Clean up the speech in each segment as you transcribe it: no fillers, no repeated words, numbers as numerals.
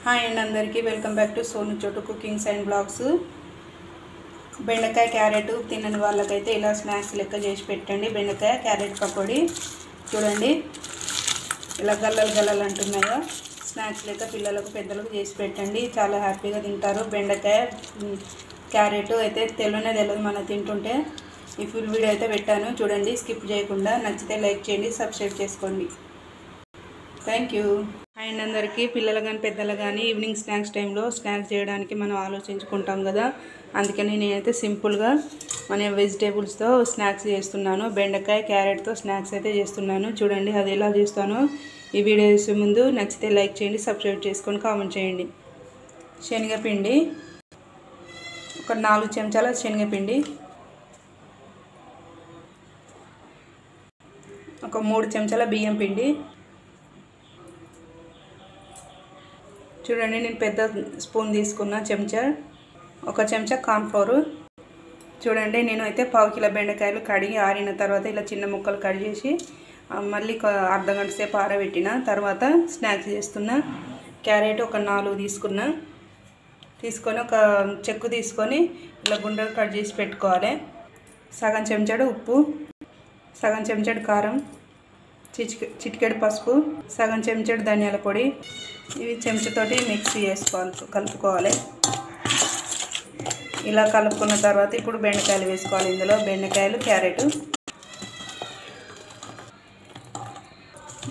Hi అండి అందరికీ welcome back to Sonu చోటు కుకింగ్స్ అండ్ బ్లాగ్స్. బెండకాయ క్యారెట్ తినని వాళ్ళకైతే ఇలా స్నాక్స్ లెక్క చేసి పెట్టండి. బెండకాయ క్యారెట్ పకోడీ చూడండి ఇలా గల్లలు గల్లలు అంటున్నాయో. స్నాక్స్ లెక్క పిల్లలకు పెద్దలకు చేసి పెట్టండి, చాలా హ్యాపీగా తింటారు. బెండకాయ క్యారెట్ అయితే తెలియదు మనం తింటుంటే. ఈ ఫుల్ వీడియో అయితే పెట్టాను చూడండి, స్కిప్ చేయకుండా. నచ్చితే లైక్ చేయండి, సబ్స్క్రైబ్ చేసుకోండి. Thank you. అండ్ అందరికీ పిల్లలు కానీ పెద్దలు కానీ ఈవినింగ్ స్నాక్స్ టైంలో స్నాక్స్ చేయడానికి మనం ఆలోచించుకుంటాం కదా. అందుకని నేనైతే సింపుల్గా మన వెజిటేబుల్స్తో స్నాక్స్ చేస్తున్నాను. బెండకాయ క్యారెట్తో స్నాక్స్ అయితే చేస్తున్నాను. చూడండి అది ఎలా చేస్తానో ఈ వీడియో చూసే ముందు నచ్చితే లైక్ చేయండి, సబ్స్క్రైబ్ చేసుకొని కామెంట్ చేయండి. శనగపిండి ఒక 4 చెంచాల శనగపిండి, ఒక 3 చెంచాల బియ్యం పిండి. చూడండి నేను పెద్ద స్పూన్ తీసుకున్న చెంచా, 1 చెంచా కార్న్ఫ్లోర్. చూడండి నేను అయితే 1/2 కిలో బెండకాయలు కడిగి ఆరిన తర్వాత ఇలా చిన్న ముక్కలు కట్ చేసి మళ్ళీ అర్ధగంట సేపు ఆరబెట్టిన తర్వాత స్నాక్స్ చేస్తున్నా. క్యారెట్ ఒక 4 తీసుకొని ఒక చెక్కు తీసుకొని ఇలా గుండ్రగా కట్ చేసి పెట్టుకోవాలి. సగం చెంచాడు ఉప్పు, సగం చెంచాడు కారం, చిటికెడు పసుపు, సగం చెంచాడు ధనియాల పొడి. ఇవి చెంచాతోటి మిక్స్ కలుపుకోవాలి. ఇలా కలుపుకున్న తర్వాత ఇప్పుడు బెండకాయలు వేసుకోవాలి. ఇందులో బెండకాయలు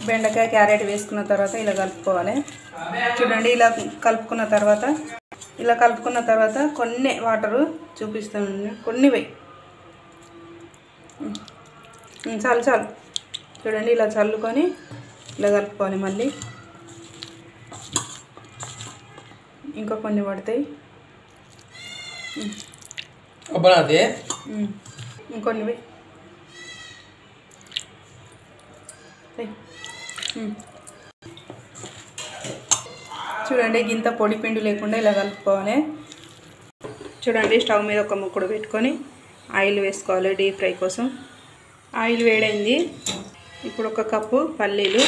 బెండకాయ క్యారెట్ వేసుకున్న తర్వాత ఇలా కలుపుకోవాలి. చూడండి ఇలా కలుపుకున్న తర్వాత కొన్ని వాటరు చూపిస్తాను, కొన్ని వేయి, చాలు. చూడండి ఇలా చల్లుకొని ఇలా కలుపుకోవాలి. మళ్ళీ ఇంకా కొన్ని పడతాయి, ఇంకొన్ని వేయి. చూడండి గింత పొడి పిండి లేకుండా ఇలా కలుపుకోవాలి. చూడండి స్టవ్ మీద ఒక ముక్కుడు పెట్టుకొని ఆయిల్ వేసుకోవాలి డీప్ ఫ్రై కోసం. ఆయిల్ వేడైంది. ఇప్పుడు 1 కప్పు పల్లీలు,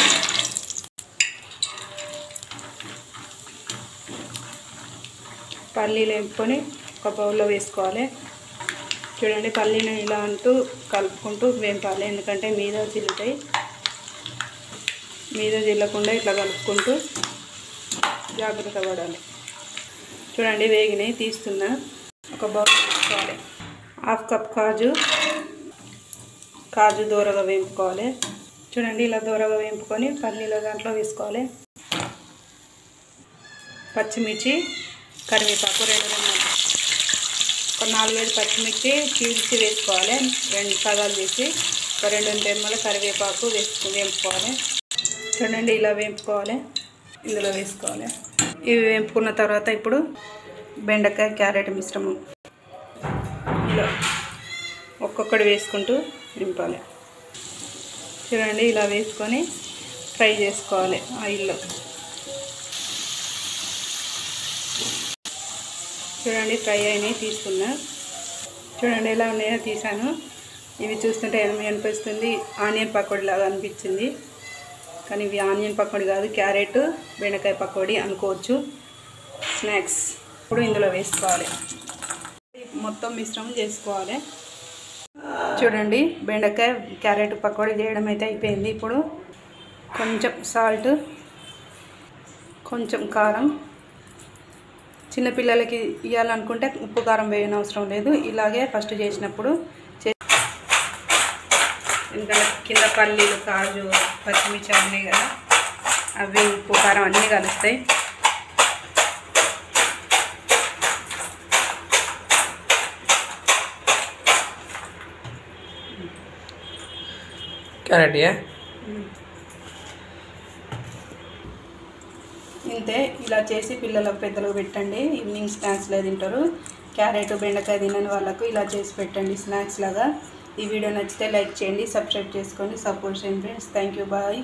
వేపుకొని ఒక బౌల్లో వేసుకోవాలి. చూడండి పల్లీని ఇలా అంటూ కలుపుకుంటూ వేపాలి, ఎందుకంటే మీద చిల్లుతాయి. మీద చిల్లకుండా ఇట్లా కలుపుకుంటూ జాగ్రత్త పడాలి. చూడండి వేగినాయి, తీస్తున్నా. ఒక బౌల్ వేసుకోవాలి. 1/2 కప్ కాజు దూరగా వేపుకోవాలి. చూడండి ఇలా దూరగా వేపుకొని పల్లీల దాంట్లో వేసుకోవాలి. పచ్చిమిర్చి, కరివేపాకు, 4-5 పచ్చిమిర్చి చీల్చి వేసుకోవాలి. 2 సగాలు చేసి ఒక 2 రెమ్మల కరివేపాకు వేపుకోవాలి. చూడండి ఇలా వేపుకోవాలి, ఇందులో వేసుకోవాలి. ఇవి వేపుకున్న తర్వాత ఇప్పుడు బెండకాయ క్యారెట్ మిశ్రమం ఇలా ఒక్కొక్కటి వేసుకుంటూ నింపాలి. చూడండి ఇలా వేసుకొని ఫ్రై చేసుకోవాలి ఆయిల్లో. చూడండి ఫ్రై అయినాయి, తీసుకున్నా. చూడండి ఎలా ఉన్నాయో తీసాను. ఇవి చూస్తుంటే అనిపిస్తుంది ఆనియన్ పకోడీ లాగా అనిపించింది, కానీ ఇవి ఆనియన్ పకోడీ కాదు, క్యారెట్ బెండకాయ పకోడీ అనుకోవచ్చు. స్నాక్స్ ఇప్పుడు ఇందులో వేసుకోవాలి, మొత్తం మిశ్రమం చేసుకోవాలి. చూడండి బెండకాయ క్యారెట్ పకోడీ చేయడం అయితే అయిపోయింది. ఇప్పుడు కొంచెం సాల్ట్, కొంచెం కారం. చిన్నపిల్లలకి ఇవ్వాలనుకుంటే ఉప్పు కారం వేయని అవసరం లేదు, ఇలాగే ఫస్ట్ చేసినప్పుడు. ఎందుకంటే కింద పల్లీలు, కాజు, పచ్చిమిర్చి అన్నీ కదా, అవి ఉప్పు కారం అన్నీ కలుస్తాయి. ఇంతే, ఇలా చేసి పిల్లలకు పెద్దలకు పెట్టండి. ఈవినింగ్ స్నాక్స్లో తింటారు. క్యారెట్ బెండకాయ తినని వాళ్ళకు ఇలా చేసి పెట్టండి స్నాక్స్ లాగా. ఈ వీడియో నచ్చితే లైక్ చేయండి, సబ్స్క్రైబ్ చేసుకొని సపోర్ట్ చేయండి ఫ్రెండ్స్. Thank you, bye.